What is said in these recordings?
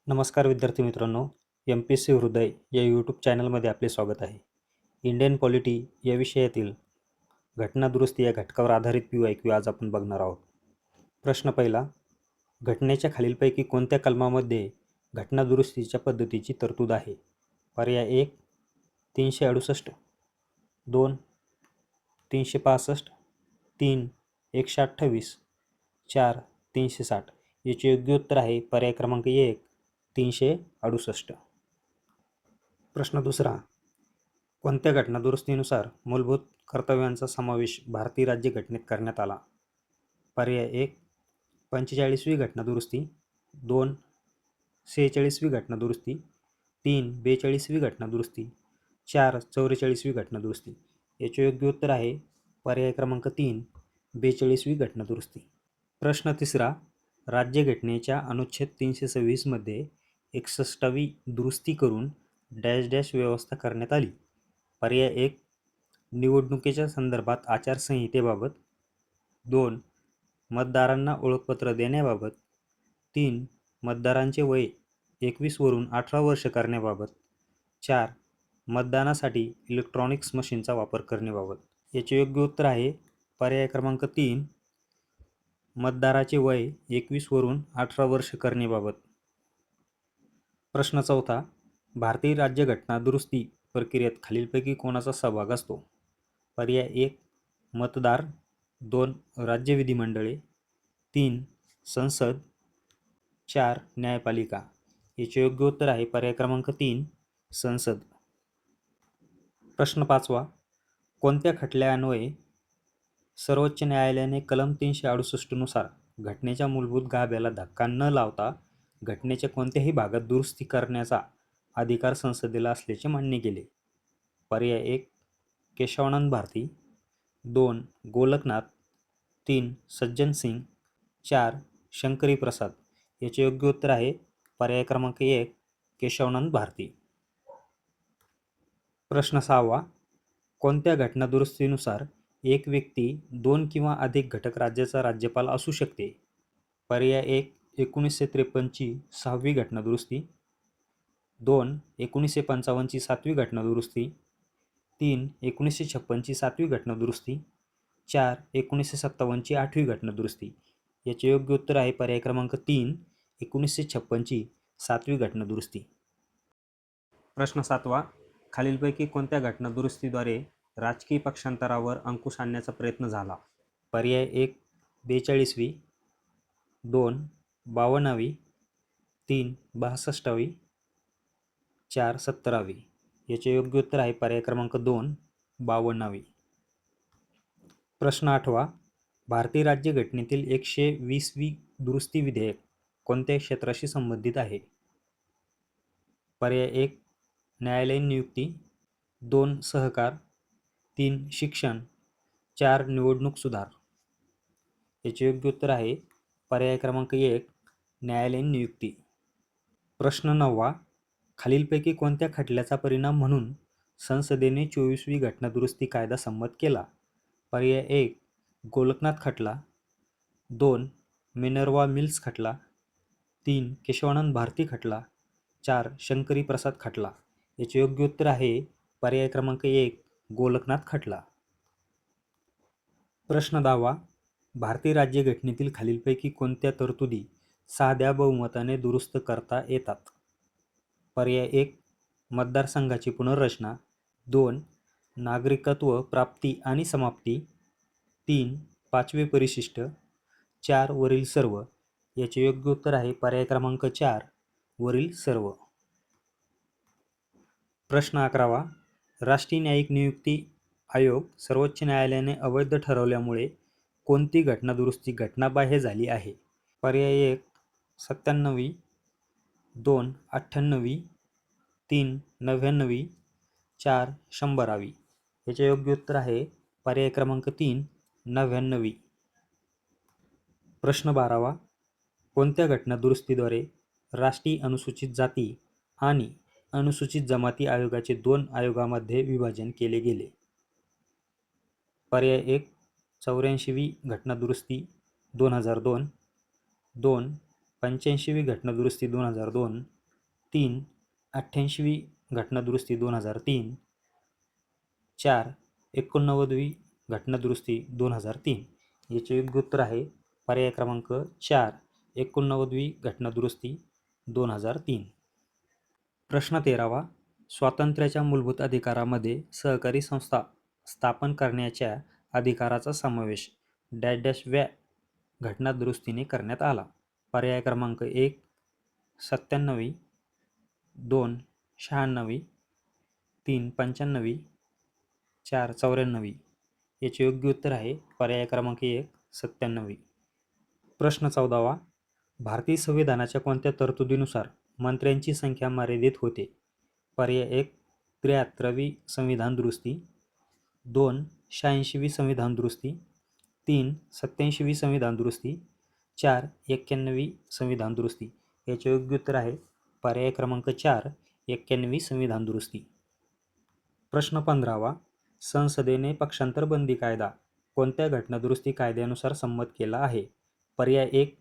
नमस्कार विद्यार्थी मित्रांनो, MPSC हृदय या यूट्यूब चॅनलमध्ये आपले स्वागत आहे. इंडियन पॉलिटी या विषयातील घटना दुरुस्ती या घटकावर आधारित PYQ आज आपण बघणार आहोत. प्रश्न पहिला, घटनेच्या खालीलपैकी कोणत्या कलमामध्ये घटना दुरुस्तीच्या पद्धतीची तरतूद आहे? पर्याय 1 368, 2 365, 3 128, 4 360. याचे योग्य उत्तर आहे पर्याय क्रमांक 1 368. प्रश्न दुसरा, कोणत्या घटना दुरुस्तीनुसार मूलभूत कर्तव्यांचा समावेश भारतीय राज्यघटनेत करण्यात आला? पर्याय 1 45वी घटना दुरुस्ती, 2 46वी घटना दुरुस्ती, 3 42वी घटना दुरुस्ती, 4 44वी घटना दुरुस्ती. याचे योग्य उत्तर आहे पर्याय क्रमांक 3 42वी घटना दुरुस्ती. प्रश्न तिसरा, राज्यघटनेच्या अनुच्छेद 326 मध्ये 61वी दुरुस्ती करून डॅश डॅश व्यवस्था करण्यात आली. पर्याय 1 निवडणुकीच्या संदर्भात आचारसंहितेबाबत, 2 मतदारांना ओळखपत्र देण्याबाबत, 3 मतदारांचे वय 21 वरून 18 वर्ष करण्याबाबत, 4 मतदानासाठी इलेक्ट्रॉनिक्स मशीनचा वापर करण्याबाबत. याचे योग्य उत्तर आहे पर्याय क्रमांक 3 मतदाराचे वय 21 वरून 18 वर्ष करण्याबाबत. प्रश्न चौथा, भारतीय राज्यघटना दुरुस्ती प्रक्रियेत खालीलपैकी कोणाचा सहभाग असतो? पर्याय 1 मतदार, 2 राज्य विधिमंडळे, 3 संसद, 4 न्यायपालिका. याचे योग्य उत्तर आहे पर्याय क्रमांक 3 संसद. प्रश्न पाचवा, कोणत्या खटल्यान्वये सर्वोच्च न्यायालयाने कलम 368 नुसार घटनेच्या मूलभूत गाभ्याला धक्का न लावता घटनेच्या कोणत्याही भागात दुरुस्ती करण्याचा अधिकार संसदेला असल्याचे मान्य केले? पर्याय 1 केशवानंद भारती, 2 गोलकनाथ, 3 सज्जन सिंग, 4 शंकरी प्रसाद. याचे योग्य उत्तर आहे पर्याय क्रमांक 1 केशवानंद भारती. प्रश्न 6वा, कोणत्या घटना दुरुस्तीनुसार एक व्यक्ती 2 किंवा अधिक घटक राज्याचा राज्यपाल असू शकते? पर्याय 1 1953 ची 6वी घटना दुरुस्ती, 2 1955 ची 7वी घटना दुरुस्ती, 3 1956 ची 7वी घटना दुरुस्ती, 4 1957 ची 8वी घटना दुरुस्ती. याचे योग्य उत्तर आहे पर्याय क्रमांक 3 1956 ची 7वी घटना दुरुस्ती. प्रश्न 7वा, खालीलपैकी कोणत्या घटना दुरुस्तीद्वारे राजकीय पक्षांतरावर अंकुश आणण्याचा प्रयत्न झाला? पर्याय 1 42वी, 2 52वी, 3 62वी, 4 17वी. याचे योग्य उत्तर आहे पर्याय क्रमांक 2 52वी. प्रश्न 8वा, भारतीय राज्यघटनेतील 120वी दुरुस्ती विधेयक कोणत्या क्षेत्राशी संबंधित आहे? पर्याय 1 न्यायालयीन नियुक्ती, 2 सहकार, 3 शिक्षण, 4 निवडणूक सुधार. याचे योग्य उत्तर आहे पर्याय क्रमांक 1 न्यायालयीन नियुक्ती. प्रश्न 9वा, खालीलपैकी कोणत्या खटल्याचा परिणाम म्हणून संसदेने 24वी घटना दुरुस्ती कायदा संमत केला? पर्याय 1 गोलकनाथ खटला, 2 मिनर्वा मिल्स खटला, 3 केशवानंद भारती खटला, 4 शंकरी प्रसाद खटला. याचे योग्य उत्तर आहे पर्याय क्रमांक 1 गोलकनाथ खटला. प्रश्न 10वा, भारतीय राज्यघटनेतील खालीलपैकी कोणत्या तरतुदी साध्या बहुमताने दुरुस्त करता येतात? पर्याय 1 मतदारसंघाची पुनर्रचना, 2 नागरिकत्व प्राप्ती आणि समाप्ती, 3 5वे परिशिष्ट, 4 वरील सर्व. याचे योग्य उत्तर आहे पर्याय क्रमांक 4 वरील सर्व. प्रश्न 11वा, राष्ट्रीय न्यायिक नियुक्ती आयोग सर्वोच्च न्यायालयाने अवैध ठरवल्यामुळे कोणती घटना दुरुस्ती घटनाबाह्य झाली आहे? पर्याय 1 97वी, 2 98वी, 3 99वी, 4 100वी. याचे योग्य उत्तर आहे पर्याय क्रमांक 3 99वी. प्रश्न 12वा, कोणत्या घटना दुरुस्तीद्वारे राष्ट्रीय अनुसूचित जाती आणि अनुसूचित जमाती आयोगाचे 2 आयोगामध्ये विभाजन केले गेले? पर्याय 1 84वी घटना दुरुस्ती 2002, 2 85वी घटना दुरुस्ती 2002, 3. 88वी घटनादुरुस्ती 2003. 4. 89वी घटनादुरुस्ती 2003. याचे योग्य उत्तर आहे पर्याय क्रमांक 4. 89वी घटनादुरुस्ती 2003. प्रश्न 13वा. स्वातंत्र्याच्या मूलभूत अधिकारामध्ये सहकारी संस्था स्थापन करण्याच्या अधिकाराचा समावेश डॅश डॅश व्या घटनादुरुस्तीने करण्यात आला. पर्याय क्रमांक 1. 97वी. 2. 96वी. 3. 95वी. 4. 94वी. याचे योग्य उत्तर आहे पर्याय क्रमांक 1. 97वी. प्रश्न 14वा. भारतीय संविधानाच्या कोणत्या तरतुदीनुसार मंत्र्यांची संख्या मर्यादित होते? पर्याय 1. 73वी संविधान दुरुस्ती. 2. 86वी संविधान दुरुस्ती. 3. 87वी संविधान दुरुस्ती. 4. 91वी संविधान दुरुस्ती. याचे योग्य उत्तर आहे पर्याय क्रमांक 4. 91वी संविधान दुरुस्ती. प्रश्न 15वा. संसदेने पक्षांतर बंदी कायदा कोणत्या घटनादुरुस्ती कायद्यानुसार संमत केला आहे? पर्याय 1.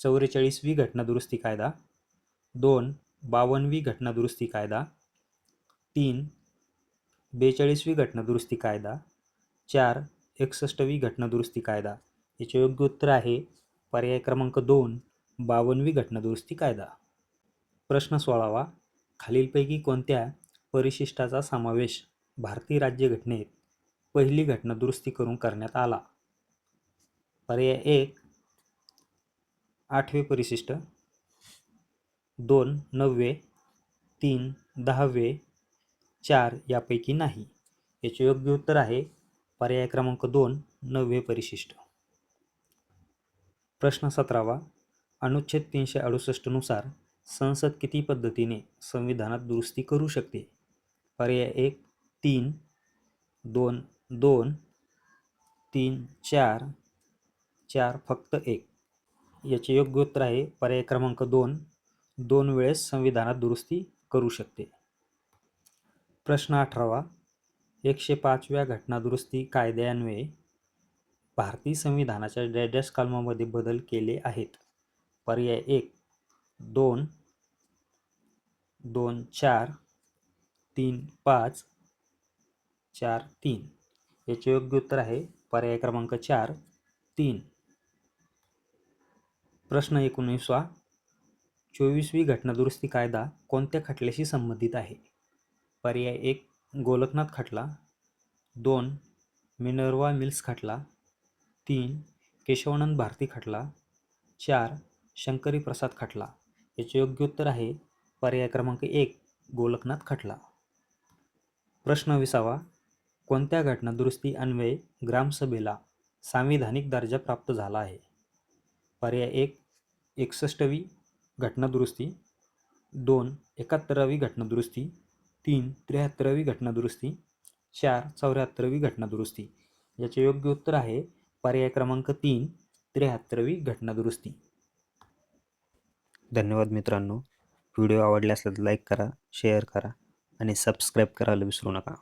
44वी घटनादुरुस्ती कायदा. 2. 52वी घटनादुरुस्ती कायदा. 3. 42वी घटनादुरुस्ती कायदा. 4. 61वी घटनादुरुस्ती कायदा. याचे योग्य उत्तर आहे पर्याय क्रमांक 2. 52वी घटनादुरुस्ती कायदा. प्रश्न 16वा. खालीलपैकी कोणत्या परिशिष्टाचा समावेश भारतीय राज्यघटनेत पहिली घटनादुरुस्ती करून करण्यात आला? पर्याय 1. 8वे परिशिष्ट. 2. 9वे. 3. 10वे. 4. यापैकी नाही. याचे योग्य उत्तर आहे पर्याय क्रमांक 2. 9वे परिशिष्ट. प्रश्न 17वा. अनुच्छेद 368 नुसार संसद किती पद्धतीने संविधानात दुरुस्ती करू शकते? पर्याय 1. 3. 2. 2. 3. 4. 4. फक्त 1. याचे योग्य उत्तर आहे पर्याय क्रमांक 2. 2 वेळेस संविधानात दुरुस्ती करू शकते. प्रश्न 18वा. 105व्या घटनादुरुस्ती कायद्यान्वये भारतीय संविधानाच्या डॅश डॅश कलमामध्ये बदल केले आहेत? पर्याय 1. 2. 2. 4. 3. 5. 4. 3. याचे योग्य उत्तर आहे पर्याय क्रमांक 4. 3. प्रश्न 19वा. 24वी घटनादुरुस्ती कायदा कोणत्या खटल्याशी संबंधित आहे? पर्याय 1. गोलकनाथ खटला. 2. मिनर्वा मिल्स खटला. 3. केशवानंद भारती खटला. 4. शंकरी प्रसाद खटला. याचे योग्य उत्तर आहे पर्याय क्रमांक 1. गोलकनाथ खटला. प्रश्न 20वा. कोणत्या घटनादुरुस्ती अन्वये ग्रामसभेला सांविधानिक दर्जा प्राप्त झाला आहे? पर्याय 1. 61वी घटनादुरुस्ती. 2. 71वी घटनादुरुस्ती. 3. 73वी घटनादुरुस्ती. 4. 74वी घटनादुरुस्ती. याचे योग्य उत्तर आहे पर्याय क्रमांक 3. 73वी घटनादुरुस्ती. धन्यवाद मित्रांनो. व्हिडिओ आवडला असेल तर लाईक करा, शेअर करा आणि सबस्क्राईब करायला विसरू नका.